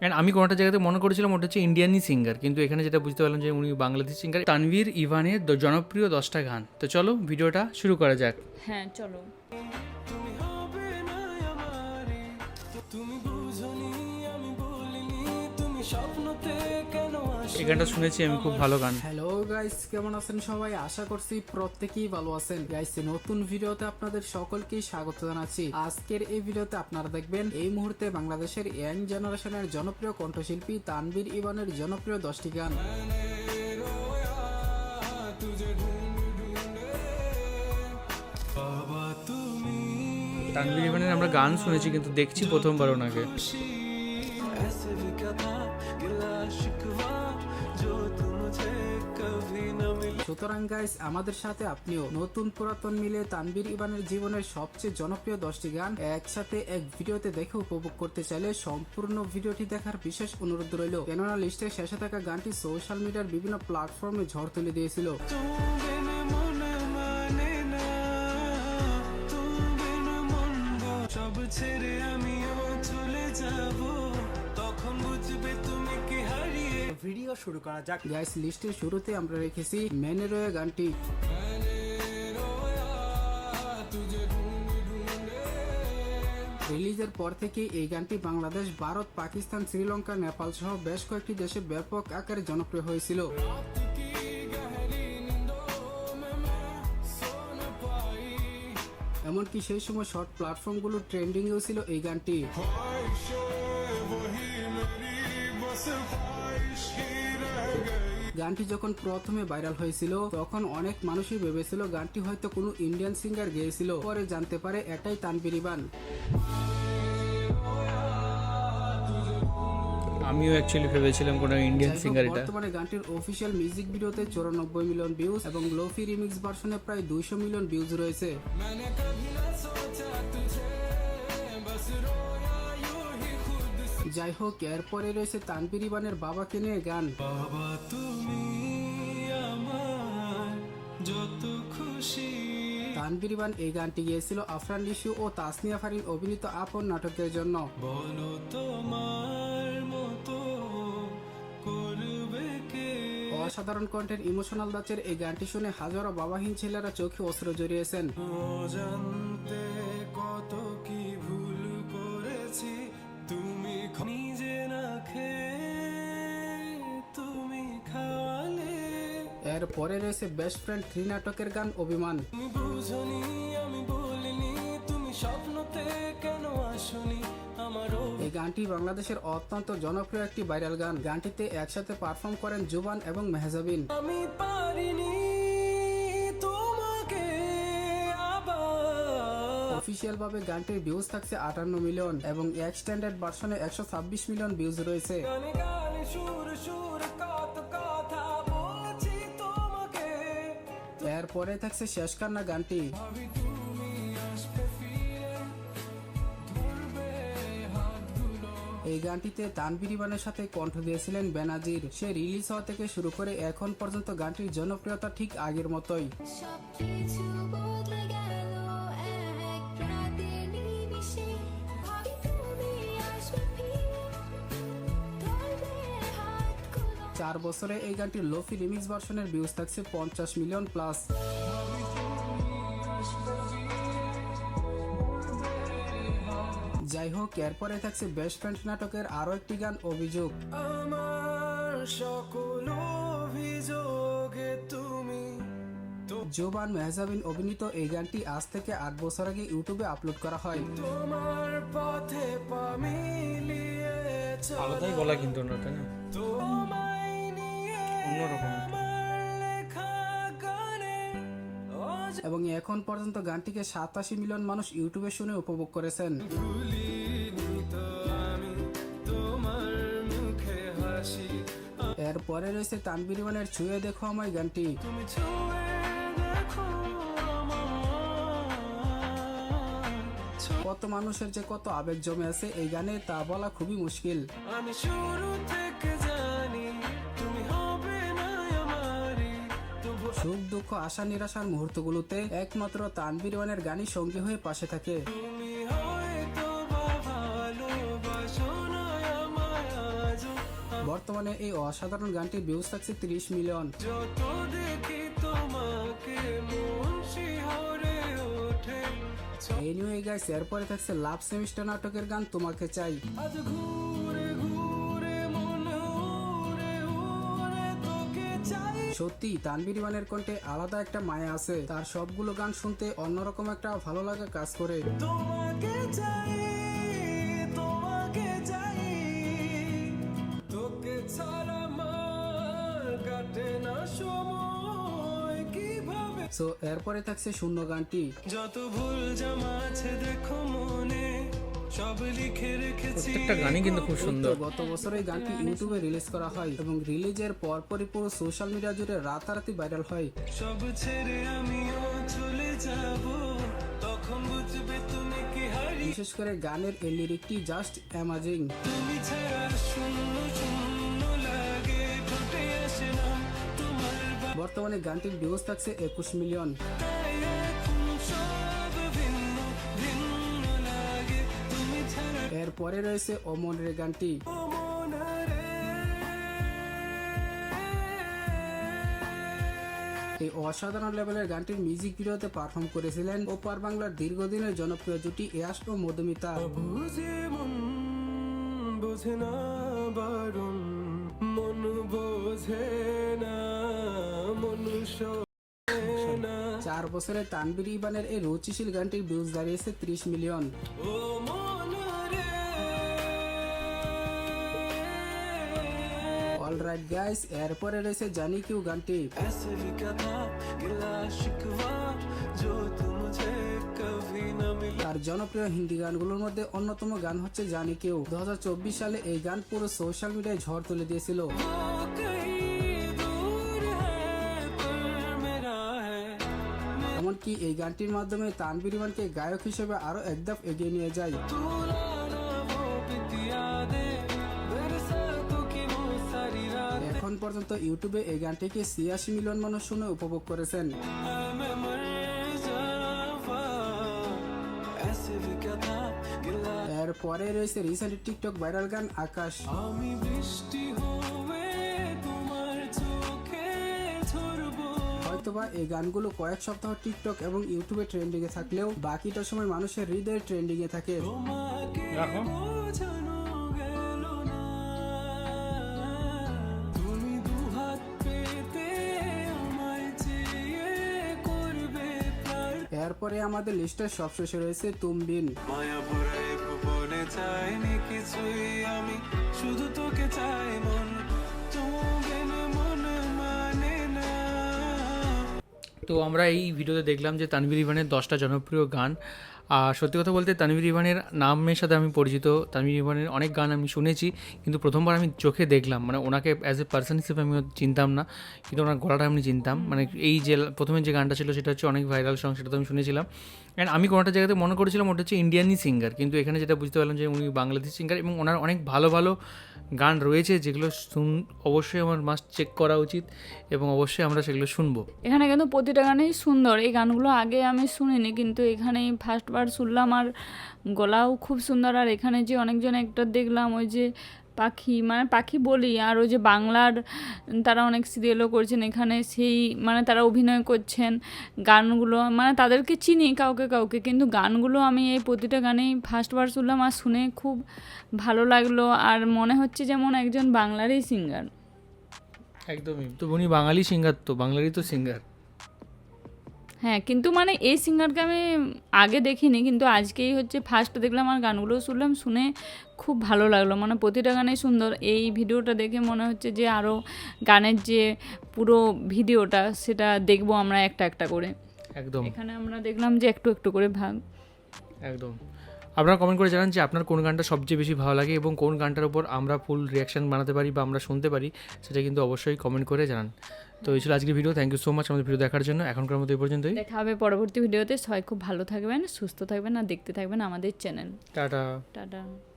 And আমি কোনোটা জায়গাতে মনে করেছিলাম ওটা হচ্ছে ইন্ডিয়ানই সিঙ্গার, কিন্তু এখানে যেটা বুঝতে পারলাম যে উনি বাংলাদেশি সিঙ্গার। তানভীর ইভানের জনপ্রিয় 10টা গান। তো চলো ভিডিওটা শুরু করা যাক। হ্যাঁ চলো। এই গানটা শুনেছি আমি, খুব ভালো গান। হ্যালো গাইস, কেমন আছেন সবাই? আশা করছি প্রত্যেকেই ভালো আছেন। গাইস, নতুন ভিডিওতে আপনাদের সকলকেই স্বাগত জানাচ্ছি। আজকের এই ভিডিওতে আপনারা দেখবেন এই মুহূর্তে বাংলাদেশের ইয়াং জেনারেশনের জনপ্রিয় কণ্ঠশিল্পী তানভীর ইভানের জনপ্রিয় 10টি গান। তানভীর ইভানের আমরা গান শুনেছি, কিন্তু দেখছি প্রথমবার ওনাকে। সুতরাং গাইস, আমাদের সাথে আপনিও নতুন পুরাতন মিলে তানভীর ইভানের জীবনের সবচেয়ে জনপ্রিয় 10টি গান একসাথে এক ভিডিওতে দেখে উপভোগ করতে চাইলে সম্পূর্ণ ভিডিওটি দেখার বিশেষ অনুরোধ রইল, কেননা লিস্টের শেষে থাকা গানটি সোশ্যাল মিডিয়ার বিভিন্ন প্ল্যাটফর্মে ঝড় তুলে দিয়েছিল। সব ছেড়ে আমিও চলে যাব, তখন বুঝবে তুমি কি হারিয়ে। ভিডিও শুরু করা যাক। গাইস, লিস্টের শুরুতে আমরা রেখেছি মেনে রয়ে গানটি। রিলিজের পর থেকে এই গানটি বাংলাদেশ, ভারত, পাকিস্তান, শ্রীলঙ্কা, নেপাল সহ বেশ কয়েকটি দেশে ব্যাপক আকারে জনপ্রিয় হয়েছিল। এমনকি সেই সময় শর্ট প্ল্যাটফর্মগুলো ট্রেন্ডিংয়েও ছিল এই গানটি। গানটি যখন প্রথমে ভাইরাল হয়েছিল তখন অনেক মানুষই ভেবেছিল গানটি হয়তো কোনো ইন্ডিয়ান সিঙ্গার গেয়েছিল, পরে জানতে পারে এটাই তানভীর ইভান। আমিও অ্যাকচুয়ালি ভেবেছিলাম কোনো ইন্ডিয়ান সিঙ্গার এটা। বর্তমানে গানটির অফিসিয়াল মিউজিক ভিডিওতে 94 মিলিয়ন ভিউজ এবং লোফি রিমিক্স ভার্সনে প্রায় 200 মিলিয়ন ভিউজ রয়েছে। যাই হোক, এরপরে রয়েছে তানভীর ইভানের বাবাকে নিয়ে গান। বাবা তুমি আমার যত খুশি। তানভীর ইভান এই গানটি গিয়েছিল আফরান নিশু ও তাসনিয়া ফারিন অভিনীত আপন নাটকের জন্য। বলো তোমার মতো করবে কে। অসাধারণ কণ্ঠের ইমোশনাল দাচের এই গানটি শুনে হাজারো বাবাহীন ছেলেরা চোখে অশ্রু জড়িয়েছেন। জানতে কত কি ভুল করেছি, তুমি নিজে না খেয়ে তুমি খাওয়ালে। এরপরে রয়েছে বেস্ট ফ্রেন্ড 3 নাটকের গান অভিমান। তুমি বুঝনি আমি বলিনি, তুমি স্বপ্নতে কেন আসনি আমারও। এই গানটি বাংলাদেশের অত্যন্ত জনপ্রিয় একটি ভাইরাল গান। গানটিতে একসাথে পারফর্ম করেন জুবান এবং মেহজাবিন। আমি পারিনি তোমাকে আবার। অফিসিয়াল ভাবে গানটির ভিউজ থাকছে 58 মিলিয়ন এবং এক্সটেন্ডেড ভার্সনে 126 মিলিয়ন ভিউজ রয়েছে। গানে গানে সুর সুর কত কথা বলছি তোমাকে। এরপরে থাকছে শেষ কান্না গানটি। ভাবি তুমি আসবে ফিরে, ধরবে হাতগুলো। এই গানটিতে তানভীর ইভানের সাথে কণ্ঠ দিয়েছিলেন বেনাজির। সে রিলিজ হওয়া থেকে শুরু করে এখন পর্যন্ত গানটির জনপ্রিয়তা ঠিক আগের মতোই। সবকিছু বদলে গেল এক রাতের নিমিষে, ভাবি তুমি আসবে ফিরে, ধরবে হাতগুলো। 4 বছরে এই গানটির লোফি রিমিক্স ভার্সনের ভিউজ থাকছে 50 মিলিয়ন প্লাস। যাই হোক, এরপরে থাকছে বেস্ট ফ্রেন্ড নাটকের আরো একটি গান অভিযোগ। আমার সকল অভিযোগে তুমি তো জোবান মেহজাবিন অভিনীত এই গানটি আজ থেকে 8 বছর আগে ইউটিউবে আপলোড করা হয়। তোমার পথে পা মিলিয়েছ, আলাদাই গলা কিন্তু ওনার, তাই না? তোমায় নিয়ে অন্যরকম। আমার লেখা গানে এবং এখন পর্যন্ত গানটিকে 87 মিলিয়ন মানুষ ইউটিউবে শুনে উপভোগ করেছেন। ভুলিনি তো আমি তোমার মুখে হাসি। এরপরে রয়েছে তানভীর ইভানের ছুঁয়ে দেখো আমায় গানটি। তুমি ছুঁয়ে দেখো আমার। কত মানুষের যে কত আবেগ জমে আছে এই গানে তা বলা খুবই মুশকিল। আমি শুরু থেকে জানি তুমি হবে না আমারই, তবু সুখ দুঃখ আশা নিরাশার মুহূর্তগুলোতে একমাত্র তানভীর ইভানের গানই সঙ্গী হয়ে পাশে থাকে। তুমি হয়তো বা ভালোবাসো না আমায় বর্তমানে এই অসাধারণ গানটির ভিউজ থাকছে 30 মিলিয়ন। যত দেখি তোমাকে মন শিহরে ওঠে। এনিওয়ে গাইস, এরপরে থাকছে লাভ সেমিস্টার নাটকের গান তোমাকে চাই। আজ ঘুরে ঘুরে মন উড়ে উড়ে তোকে চাই। সত্যি তানভীর ইমানের কণ্ঠে আলাদা একটা মায়া আছে, তার সবগুলো গান শুনতে অন্যরকম একটা ভালো লাগা কাজ করে। তোমাকে চাই, তোমাকে চাই, তোকে ছাড়া আমার কাটে না সময় কিভাবে। সো এরপরে থাকছে শূন্য গানটি। যত ভুল জমা আছে দেখো মনে, সব লিখে রেখেছি। প্রত্যেকটা গানই কিন্তু খুব সুন্দর। গত বছর এই গানটি ইউটিউবে রিলিজ করা হয় এবং রিলিজের পরপরই পুরো সোশ্যাল মিডিয়া জুড়ে রাতারাতি ভাইরাল হয়। সব ছেড়ে আমিও চলে যাব, তখন বুঝবে তুমি কি হারিয়ে। বিশেষ করে গানের এই লিরিকটি জাস্ট অ্যামাজিং। তুমি ছাড়া শূন্য শূন্য লাগে, ফুটে আসে না তোমার বর্তমানে গানটির ভিউজ থাকছে 21 মিলিয়ন। বার্তায়। এখন সব ভিন্ন ভিন্ন লাগে, তুমি ছাড়া এরপরে রয়েছে অমনের গানটি। মন রে। এই অসাধারণ লেভেলের গানটির মিউজিক ভিডিওতে পারফর্ম করেছিলেন ওপার বাংলার দীর্ঘদিনের জনপ্রিয় জুটি ইয়াশ ও মধুমিতা। বুঝে মন বোঝে না বারণ, মন বোঝে না মনুষ্য না। 4 বছরে তানভীর ইবানের এই রুচিশীল গানটির ভিউজ দাঁড়িয়েছে 30 মিলিয়ন। ও মন রে। অলরাইট গাইস, এরপরে রয়েছে জানি কিউ গানটি। ऐसे भी क्या था गिला शिकवा जो तुम मुझे कभी न मिला। তার জনপ্রিয় হিন্দি গানগুলোর মধ্যে অন্যতম গান হচ্ছে জানি কেউ। 2024 সালে এই গান পুরো সোশ্যাল মিডিয়ায় ঝড় তুলে দিয়েছিল। वो कहीं दूर है पर मेरा है। এমনকি এই গানটির মাধ্যমে তানভীর ইমানকে গায়ক হিসেবে আরো এক ধাপ এগিয়ে নিয়ে যায়। तू लाना वो बीती यादें, बरसातों की वो सारी रात। এখন পর্যন্ত ইউটিউবে এই গানটিকে 86 মিলিয়ন মানুষ শুনে উপভোগ করেছেন। मैं मर जावा, ऐसे भी क्या था गिला। এরপরে রয়েছে রিসেন্ট টিকটক ভাইরাল গান আকাশ। আমি বৃষ্টি হয়ে তোমার চোখে ঝরবো। হয়তোবা এই গানগুলো কয়েক সপ্তাহ টিকটক এবং ইউটিউবে ট্রেন্ডিং এ থাকলেও বাকিটা সময় মানুষের হৃদয়ে ট্রেন্ডিং এ থাকে। তোমাকে রাখো। বোঝানো গেল না, তুমি দুহাত পেতে আমায় চেয়ে করবে প্রাণ। এরপরে আমাদের লিস্টের সবশেষে রয়েছে তুমবিন। মায়া ভরে ভুবনে চাইনি কিছুই আমি, শুধু তোকে চাই মন, তুমি মন মানে না। তো আমরা এই ভিডিওতে দেখলাম যে তানভীর ইভানের 10টা জনপ্রিয় গান। আর সত্যি কথা বলতে তানভীর ইভানের নামের সাথে আমি পরিচিত, তানভীর ইভানের অনেক গান আমি শুনেছি, কিন্তু প্রথমবার আমি চোখে দেখলাম, মানে ওনাকে অ্যাজ এ পার্সন হিসেবে আমি চিনতাম না, কিন্তু ওনার গলাটা আমি চিনতাম। মানে এই যে প্রথমে যে গানটা ছিল সেটা হচ্ছে অনেক ভাইরাল সং, সেটা তো আমি শুনেছিলাম। অ্যান্ড আমি কোনোটা জায়গাতে মনে করেছিলাম ওটা হচ্ছে ইন্ডিয়ানই সিঙ্গার, কিন্তু এখানে যেটা বুঝতে পারলাম যে উনি বাংলাদেশি সিঙ্গার এবং ওনার অনেক ভালো ভালো গান রয়েছে যেগুলো অবশ্যই আমার মাস্ট চেক করা উচিত এবং অবশ্যই আমরা সেগুলো শুনবো। এখানে কিন্তু প্রতিটা গানেই সুন্দর। এই গানগুলো আগে আমি শুনিনি, কিন্তু এখানে ফার্স্টবার শুনলাম আর গলাও খুব সুন্দর। আর এখানে যে অনেকজন একটা দেখলাম ওই যে পাখি, মানে পাখি বলি, আর ওই যে বাংলার তারা অনেক সিরিয়ালও করছেন এখানে, সেই মানে তারা অভিনয় করছেন। গানগুলো মানে তাদেরকে চিনি কাউকে কাউকে, কিন্তু গানগুলো আমি এই প্রতিটা গানেই ফার্স্টবার শুনলাম আর শুনে খুব ভালো লাগলো। আর মনে হচ্ছে যেমন একজন বাংলারই সিঙ্গার। একদমই, তো উনি বাঙালি সিঙ্গার, তো বাংলারই তো সিঙ্গার। হ্যাঁ, কিন্তু মানে এই সিঙ্গারকে আমি আগে দেখিনি, কিন্তু আজকেই হচ্ছে ফার্স্ট দেখলাম আর গানগুলোও শুনলাম, শুনে খুব ভালো লাগলো। মানে প্রতিটা গানেই সুন্দর। এই ভিডিওটা দেখে মনে হচ্ছে যে আরও গানের যে পুরো ভিডিওটা সেটা দেখবো আমরা একটা একটা করে। একদম এখানে আমরা দেখলাম যে একটু একটু করে ভাগ। একদম। আপনারা কমেন্ট করে জানান যে আপনার কোন গানটা সবচেয়ে বেশি ভালো লাগে এবং কোন গানটার উপর আমরা ফুল রিয়াকশান বানাতে পারি বা আমরা শুনতে পারি, সেটা কিন্তু অবশ্যই কমেন্ট করে জানান। তো এই ছিল আজকের video. Thank you so much আমাদের ভিডিও দেখার জন্য। এখনকার মতো এই পর্যন্তই। দেখা হবে পরবর্তী ভিডিওতে। সবাই খুব ভালো থাকবেন, সুস্থ থাকবেন আর দেখতে থাকবেন আমাদের চ্যানেল। টাটা। টাটা।